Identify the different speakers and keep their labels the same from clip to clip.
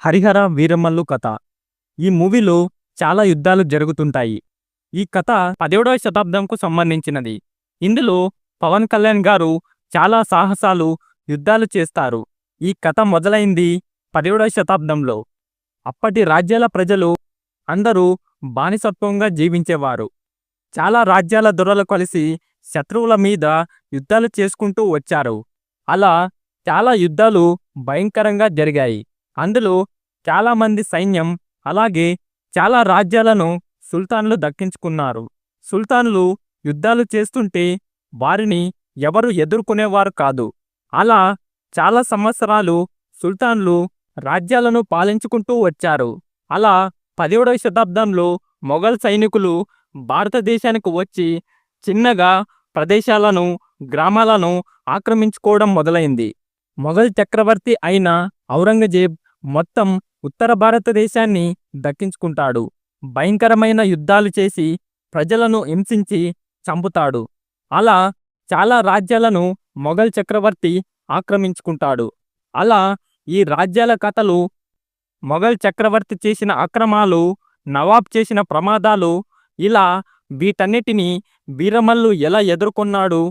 Speaker 1: హరిహర వీరమల్లు కథ. ఈ మూవీలో చాలా యుద్ధాలు జరుగుతుంటాయి. ఈ కథ 17వ శతాబ్దంకు సంబంధించినది. ఇందులో పవన్ కళ్యాణ్ గారు చాలా సాహసాలు, యుద్ధాలు చేస్తారు. ఈ కథ మొదలైంది 17వ శతాబ్దంలో. అప్పటి రాజ్యాల ప్రజలు అందరూ బానిసత్వంగా జీవించేవారు. చాలా రాజ్యాల దొరలు కలిసి శత్రువుల మీద యుద్ధాలు చేసుకుంటూ వచ్చారు. అలా చాలా యుద్ధాలు భయంకరంగా జరిగాయి. అందులో చాలామంది సైన్యం, అలాగే చాలా రాజ్యాలను సుల్తాన్లు దక్కించుకున్నారు. సుల్తాన్లు యుద్ధాలు చేస్తుంటే వారిని ఎవరు ఎదుర్కొనేవారు కాదు. అలా చాలా సంవత్సరాలు సుల్తాన్లు రాజ్యాలను పాలించుకుంటూ వచ్చారు. అలా 17వ శతాబ్దంలో మొఘల్ సైనికులు భారతదేశానికి వచ్చి చిన్నగా ప్రదేశాలను, గ్రామాలను ఆక్రమించుకోవడం మొదలైంది. మొఘల్ చక్రవర్తి అయిన ఔరంగజేబ్ మొత్తం ఉత్తర భారతదేశాన్ని దక్కించుకుంటాడు. భయంకరమైన యుద్ధాలు చేసి ప్రజలను హింసించి చంపుతాడు. అలా చాలా రాజ్యాలను మొఘల్ చక్రవర్తి ఆక్రమించుకుంటాడు. అలా ఈ రాజ్యాల కథలు, మొఘల్ చక్రవర్తి చేసిన అక్రమాలు, నవాబ్ చేసిన ప్రమాదాలు, ఇలా వీటన్నిటినీ వీరమల్లు ఎలా ఎదుర్కొన్నాడు.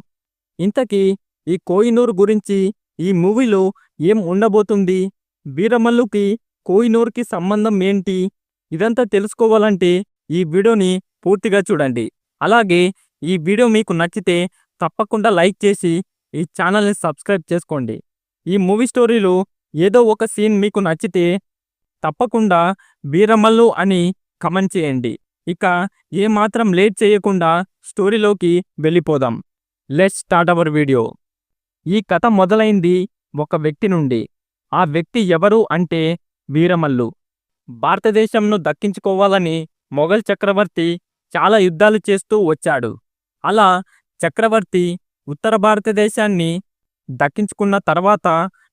Speaker 1: ఇంతకీ ఈ కోహినూర్ గురించి ఈ మూవీలో ఏం ఉండబోతుంది, వీరమల్లుకి కోహినూర్కి సంబంధం ఏంటి, ఇదంతా తెలుసుకోవాలంటే ఈ వీడియోని పూర్తిగా చూడండి. అలాగే ఈ వీడియో మీకు నచ్చితే తప్పకుండా లైక్ చేసి ఈ ఛానల్ని సబ్స్క్రైబ్ చేసుకోండి. ఈ మూవీ స్టోరీలో ఏదో ఒక సీన్ మీకు నచ్చితే తప్పకుండా వీరమల్లు అని కమెంట్ చేయండి. ఇక ఏమాత్రం లేట్ చేయకుండా స్టోరీలోకి వెళ్ళిపోదాం. Let's start our video. ఈ కథ మొదలైంది ఒక వ్యక్తి నుండి. ఆ వ్యక్తి ఎవరు అంటే వీరమల్లు. భారతదేశంను దక్కించుకోవాలని మొఘల్ చక్రవర్తి చాలా యుద్ధాలు చేస్తూ వచ్చాడు. అలా చక్రవర్తి ఉత్తర భారతదేశాన్ని దక్కించుకున్న తర్వాత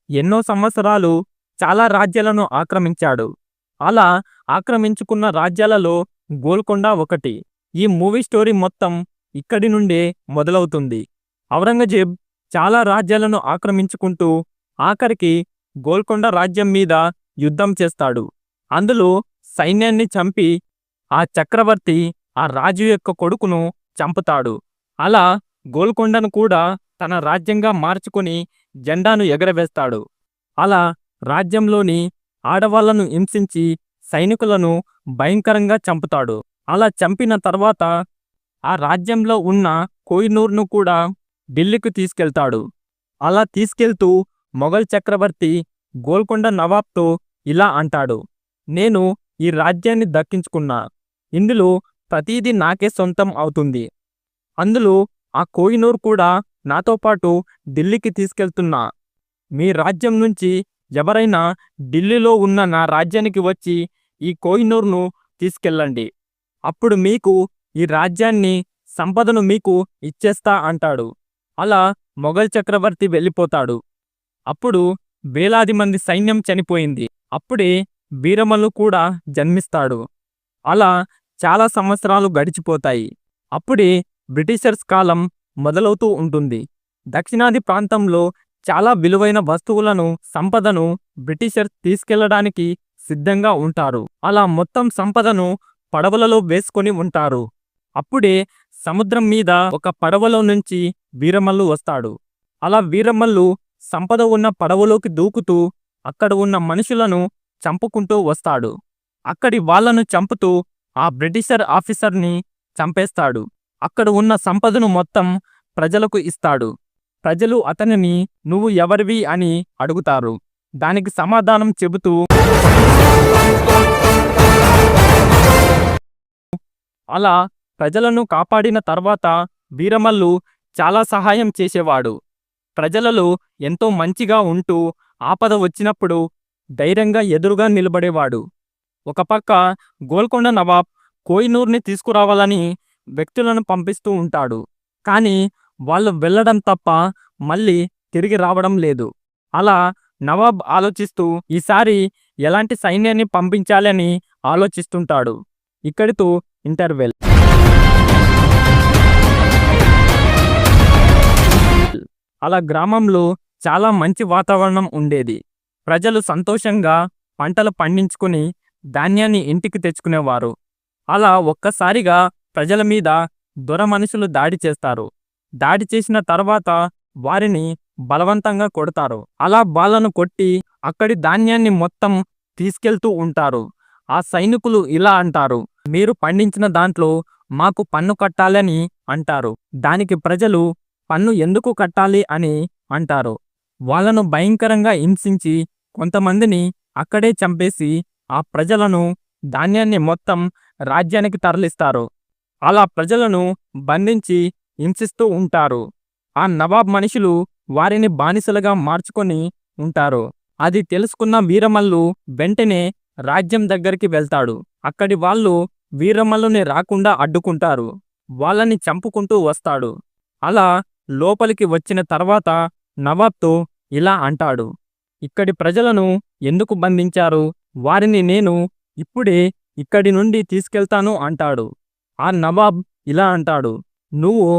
Speaker 1: ఎన్నో సంవత్సరాలు చాలా రాజ్యాలను ఆక్రమించాడు. అలా ఆక్రమించుకున్న రాజ్యాలలో గోల్కొండ ఒకటి. ఈ మూవీ స్టోరీ మొత్తం ఇక్కడి నుండే మొదలవుతుంది. ఔరంగజేబ్ చాలా రాజ్యాలను ఆక్రమించుకుంటూ ఆఖరికి గోల్కొండ రాజ్యం మీద యుద్ధం చేస్తాడు. అందులో సైన్యాన్ని చంపి ఆ చక్రవర్తి ఆ రాజు యొక్క కొడుకును చంపుతాడు. అలా గోల్కొండను కూడా తన రాజ్యంగా మార్చుకొని జెండాను ఎగరవేస్తాడు. అలా రాజ్యంలోని ఆడవాళ్లను హింసించి సైనికులను భయంకరంగా చంపుతాడు. అలా చంపిన తర్వాత ఆ రాజ్యంలో ఉన్న కోహినూర్ను కూడా ఢిల్లీకి తీసుకెళ్తాడు. అలా తీసుకెళ్తూ మొఘల్ చక్రవర్తి గోల్కొండ నవాబ్తో ఇలా అంటాడు, నేను ఈ రాజ్యాన్ని దక్కించుకున్నా. ఇందులో ప్రతిదీ నాకే సొంతం అవుతుంది. అందులో ఆ కోహినూర్ కూడా నాతో పాటు ఢిల్లీకి తీసుకెళ్తున్నా. మీ రాజ్యం నుంచి ఎవరైనా ఢిల్లీలో ఉన్న నా రాజ్యానికి వచ్చి ఈ కోహినూర్ను తీసుకెళ్ళండి. అప్పుడు మీకు ఈ రాజ్యాన్ని, సంపదను మీకు ఇచ్చేస్తా అంటాడు. అలా మొఘల్ చక్రవర్తి వెళ్ళిపోతాడు. అప్పుడు వేలాది మంది సైన్యం చనిపోయింది. అప్పుడే వీరమల్లు కూడా జన్మిస్తాడు. అలా చాలా సంవత్సరాలు గడిచిపోతాయి. అప్పుడే బ్రిటిషర్స్ కాలం మొదలవుతూ ఉంటుంది. దక్షిణాది ప్రాంతంలో చాలా విలువైన వస్తువులను, సంపదను బ్రిటిషర్స్ తీసుకెళ్లడానికి సిద్ధంగా ఉంటారు. అలా మొత్తం సంపదను పడవలలో వేసుకొని ఉంటారు. అప్పుడే సముద్రం మీద ఒక పడవలో నుంచి వీరమల్లు వస్తాడు. అలా వీరమల్లు సంపద ఉన్న పడవలోకి దూకుతూ అక్కడ ఉన్న మనుషులను చంపుకుంటూ వస్తాడు. అక్కడి వాళ్లను చంపుతూ ఆ బ్రిటిషర్ ఆఫీసర్ని చంపేస్తాడు. అక్కడ ఉన్న సంపదను మొత్తం ప్రజలకు ఇస్తాడు. ప్రజలు అతనిని నువ్వు ఎవరివి అని అడుగుతారు. దానికి సమాధానం చెబుతూ అలా ప్రజలను కాపాడిన తర్వాత వీరమల్లు చాలా సహాయం చేసేవాడు. ప్రజలలో ఎంతో మంచిగా ఉంటూ ఆపద వచ్చినప్పుడు ధైర్యంగా ఎదురుగా నిలబడేవాడు. ఒక పక్క గోల్కొండ నవాబ్ కోహినూర్ని తీసుకురావాలని వ్యక్తులను పంపిస్తూ ఉంటాడు. కానీ వాళ్ళు వెళ్ళడం తప్ప మళ్ళీ తిరిగి రావడం లేదు. అలా నవాబ్ ఆలోచిస్తూ ఈసారి ఎలాంటి సైన్యాన్ని పంపించాలని ఆలోచిస్తుంటాడు. ఇక్కడితో ఇంటర్వెల్. అలా గ్రామంలో చాలా మంచి వాతావరణం ఉండేది. ప్రజలు సంతోషంగా పంటలు పండించుకుని ధాన్యాన్ని ఇంటికి తెచ్చుకునేవారు. అలా ఒక్కసారిగా ప్రజల మీద దొర మనుషులు దాడి చేస్తారు. దాడి చేసిన తర్వాత వారిని బలవంతంగా కొడతారు. అలా వాళ్ళను కొట్టి అక్కడి ధాన్యాన్ని మొత్తం తీసుకెళ్తూ ఉంటారు. ఆ సైనికులు ఇలా అంటారు, మీరు పండించిన దాంట్లో మాకు పన్ను కట్టాలని అంటారు. దానికి ప్రజలు పన్ను ఎందుకు కట్టాలి అని అంటారు. వాళ్ళను భయంకరంగా హింసించి కొంతమందిని అక్కడే చంపేసి ఆ ప్రజలను ధాన్యాన్ని మొత్తం రాజ్యానికి తరలిస్తారు. అలా ప్రజలను బంధించి హింసిస్తూ ఉంటారు. ఆ నవాబ్ మనుషులు వారిని బానిసలుగా మార్చుకొని ఉంటారు. అది తెలుసుకున్న వీరమల్లు వెంటనే రాజ్యం దగ్గరికి వెళ్తాడు. అక్కడి వాళ్ళు వీరమల్లుని రాకుండా అడ్డుకుంటారు. వాళ్ళని చంపుకుంటూ వస్తాడు. అలా లోపలికి వచ్చిన తర్వాత నవాబ్తో ఇలా అంటాడు, ఇక్కడి ప్రజలను ఎందుకు బంధించారు? వారిని నేను ఇప్పుడే ఇక్కడి నుండి తీసుకెళ్తాను అంటాడు. ఆ నవాబ్ ఇలా అంటాడు, నువ్వు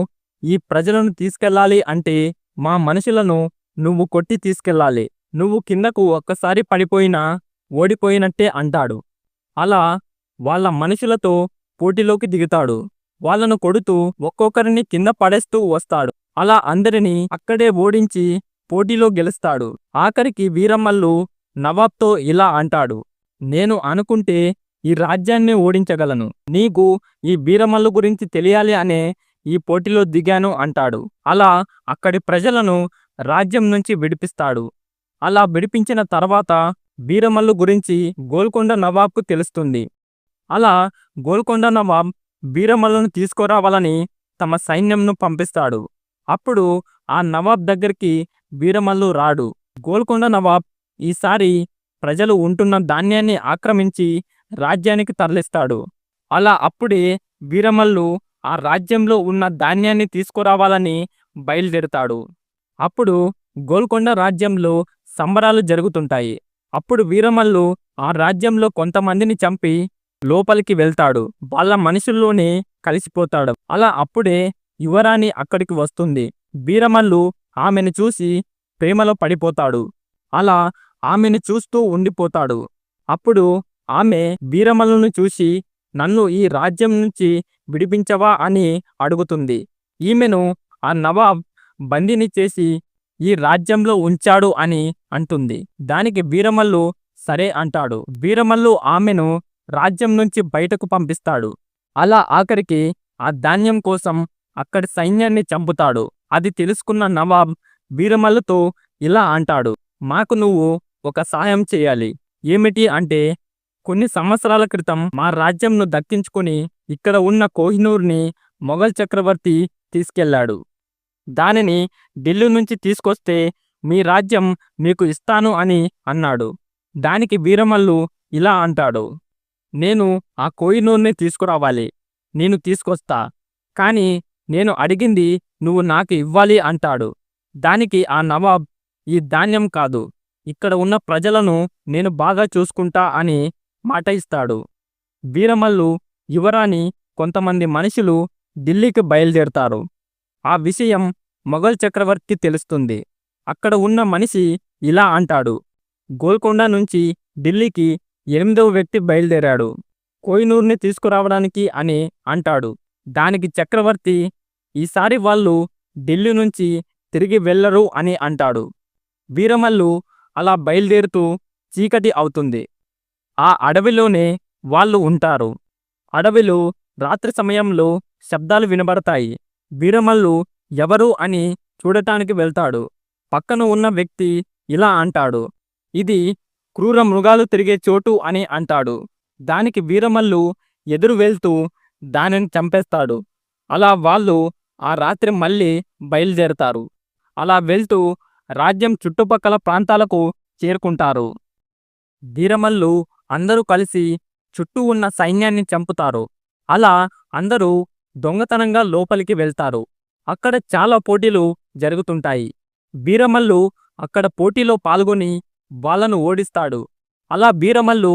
Speaker 1: ఈ ప్రజలను తీసుకెళ్ళాలి అంటే మా మనుషులను నువ్వు కొట్టి తీసుకెళ్ళాలి. నువ్వు కిందకు ఒక్కసారి పడిపోయినా ఓడిపోయినట్టే అంటాడు. అలా వాళ్ళ మనుషులతో పోటీలోకి దిగుతాడు. వాళ్ళను కొడుతూ ఒక్కొక్కరిని కింద పడేస్తూ వస్తాడు. అలా అందరినీ అక్కడే ఓడించి పోటీలో గెలుస్తాడు. ఆఖరికి వీరమల్లు నవాబ్తో ఇలా అంటాడు, నేను అనుకుంటే ఈ రాజ్యాన్ని ఓడించగలను. నీకు ఈ వీరమల్లు గురించి తెలియాలి అనే ఈ పోటీలో దిగాను అంటాడు. అలా అక్కడి ప్రజలను రాజ్యం నుంచి విడిపిస్తాడు. అలా విడిపించిన తర్వాత వీరమల్లు గురించి గోల్కొండ నవాబ్కు తెలుస్తుంది. అలా గోల్కొండ నవాబ్ వీరమల్లును తీసుకురావాలని తమ సైన్యంను పంపిస్తాడు. అప్పుడు ఆ నవాబ్ దగ్గరికి వీరమల్లు రాడు. గోల్కొండ నవాబ్ ఈసారి ప్రజలు ఉంటున్న ధాన్యాన్ని ఆక్రమించి రాజ్యానికి తరలిస్తాడు. అలా అప్పుడే వీరమల్లు ఆ రాజ్యంలో ఉన్న ధాన్యాన్ని తీసుకురావాలని బయలుదేరుతాడు. అప్పుడు గోల్కొండ రాజ్యంలో సంబరాలు జరుగుతుంటాయి. అప్పుడు వీరమల్లు ఆ రాజ్యంలో కొంతమందిని చంపి లోపలికి వెళ్తాడు. వాళ్ళ మనుషుల్లోనే కలిసిపోతాడు. అలా అప్పుడే యువరాణి అక్కడికి వస్తుంది. వీరమల్లు ఆమెను చూసి ప్రేమలో పడిపోతాడు. అలా ఆమెను చూస్తూ ఉండిపోతాడు. అప్పుడు ఆమె వీరమల్లును చూసి నన్ను ఈ రాజ్యం నుంచి విడిపించవా అని అడుగుతుంది. ఈమెను ఆ నవాబ్ బందీని చేసి ఈ రాజ్యంలో ఉంచాడు అని అంటుంది. దానికి వీరమల్లు సరే అంటాడు. వీరమల్లు ఆమెను రాజ్యం నుంచి బయటకు పంపిస్తాడు. అలా ఆఖరికి ఆ ధాన్యం కోసం అక్కడి సైన్యాన్ని చంపుతాడు. అది తెలుసుకున్న నవాబ్ వీరమల్లుతో ఇలా అంటాడు, మాకు నువ్వు ఒక సాయం చేయాలి. ఏమిటి అంటే, కొన్ని సంవత్సరాల క్రితం మా రాజ్యంను దక్కించుకుని ఇక్కడ ఉన్న కోహినూర్ని మొఘల్ చక్రవర్తి తీసుకెళ్లాడు. దానిని ఢిల్లీ నుంచి తీసుకొస్తే మీ రాజ్యం మీకు ఇస్తాను అని అన్నాడు. దానికి వీరమల్లు ఇలా అంటాడు, నేను ఆ కోహినూర్ని తీసుకురావాలి, నేను తీసుకొస్తా, కానీ నేను అడిగింది నువ్వు నాకు ఇవ్వాలి అంటాడు. దానికి ఆ నవాబ్, ఈ ధాన్యం కాదు, ఇక్కడ ఉన్న ప్రజలను నేను బాగా చూసుకుంటా అని మాట ఇస్తాడు. వీరమల్లు యువరాణి కొంతమంది మనుషులు ఢిల్లీకి బయలుదేరుతారు. ఆ విషయం మొఘల్ చక్రవర్తికి తెలుస్తుంది. అక్కడ ఉన్న మనిషి ఇలా అంటాడు, గోల్కొండ నుంచి ఢిల్లీకి 8వ వ్యక్తి బయలుదేరాడు కోహినూర్ని తీసుకురావడానికి అని అంటాడు. దానికి చక్రవర్తి, ఈసారి వాళ్ళు ఢిల్లీ నుంచి తిరిగి వెళ్ళరు అని అంటాడు. వీరమల్లు అలా బయలుదేరుతూ చీకటి అవుతుంది. ఆ అడవిలోనే వాళ్ళు ఉంటారు. అడవిలో రాత్రి సమయంలో శబ్దాలు వినబడతాయి. వీరమల్లు ఎవరు అని చూడటానికి వెళ్తాడు. పక్కన ఉన్న వ్యక్తి ఇలా అంటాడు, ఇది క్రూర మృగాలు తిరిగే చోటు అని అంటాడు. దానికి వీరమల్లు ఎదురు వెళ్తూ దానిని చంపేస్తాడు. అలా వాళ్ళు ఆ రాత్రి మళ్ళీ బయలుదేరతారు. అలా వెళ్తూ రాజ్యం చుట్టుపక్కల ప్రాంతాలకు చేరుకుంటారు. వీరమల్లు అందరూ కలిసి చుట్టూ ఉన్న సైన్యాన్ని చంపుతారు. అలా అందరూ దొంగతనంగా లోపలికి వెళ్తారు. అక్కడ చాలా పోటీలు జరుగుతుంటాయి. వీరమల్లు అక్కడ పోటీలో పాల్గొని వాళ్ళను ఓడిస్తాడు. అలా వీరమల్లు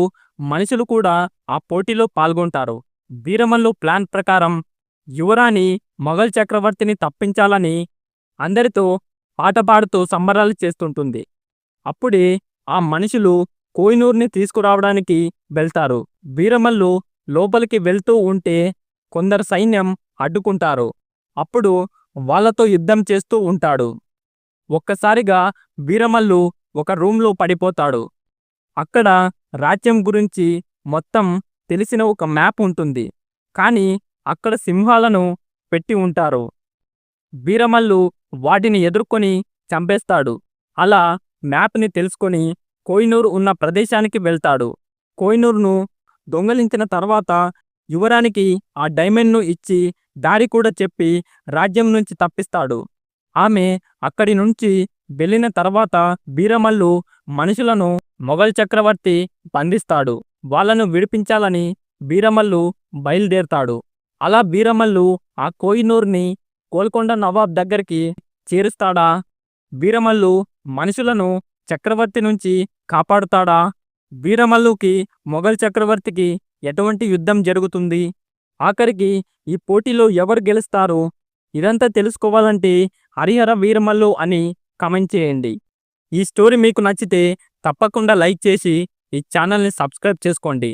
Speaker 1: మనుషులు కూడా ఆ పోటీలో పాల్గొంటారు. వీరమల్లు ప్లాన్ ప్రకారం యువరాణి మొఘల్ చక్రవర్తిని తప్పించాలని అందరితో పాట పాడుతూ సంబరాలు చేస్తుంటుంది. అప్పుడే ఆ మనుషులు కోహినూర్ని తీసుకురావడానికి వెళ్తారు. వీరమల్లు లోపలికి వెళ్తూ ఉంటే కొందరు సైన్యం అడ్డుకుంటారు. అప్పుడు వాళ్ళతో యుద్ధం చేస్తూ ఉంటాడు. ఒక్కసారిగా వీరమల్లు ఒక రూమ్లో పడిపోతాడు. అక్కడ రాజ్యం గురించి మొత్తం తెలిసిన ఒక మ్యాప్ ఉంటుంది. కానీ అక్కడ సింహాలను పెట్టి ఉంటారు. వీరమల్లు వాటిని ఎదుర్కొని చంపేస్తాడు. అలా మ్యాప్ని తెలుసుకొని కోహినూర్ ఉన్న ప్రదేశానికి వెళ్తాడు. కోహినూర్ను దొంగలించిన తర్వాత యువరానికి ఆ డైమండ్ను ఇచ్చి దారి కూడా చెప్పి రాజ్యం నుంచి తప్పిస్తాడు. ఆమె అక్కడి నుంచి వెళ్ళిన తర్వాత వీరమల్లు మనుషులను మొఘల్ చక్రవర్తి బంధిస్తాడు. వాళ్ళను విడిపించాలని వీరమల్లు బయలుదేరతాడు. అలా వీరమల్లు ఆ కోహినూర్ని గోల్కొండ నవాబ్ దగ్గరికి చేరుస్తాడా? వీరమల్లు మనుషులను చక్రవర్తి నుంచి కాపాడుతాడా? వీరమల్లుకి మొఘల్ చక్రవర్తికి ఎటువంటి యుద్ధం జరుగుతుంది? ఆఖరికి ఈ పోటీలో ఎవరు గెలుస్తారు? ఇదంతా తెలుసుకోవాలంటే హరిహర వీరమల్లు అని కామెంట్ చేయండి. ఈ స్టోరీ మీకు నచ్చితే తప్పకుండా లైక్ చేసి ఈ ఛానల్ని సబ్స్క్రైబ్ చేసుకోండి.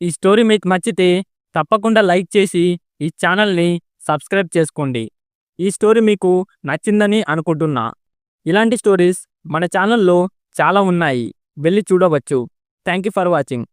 Speaker 1: ఈ స్టోరీ మీకు నచ్చితే తప్పకుండా లైక్ చేసి ఈ ఛానల్ని సబ్స్క్రైబ్ చేసుకోండి. ఈ స్టోరీ మీకు నచ్చిందని అనుకుంటున్నా. ఇలాంటి స్టోరీస్ మన ఛానల్లో చాలా ఉన్నాయి, వెళ్ళి చూడవచ్చు. Thank you for watching.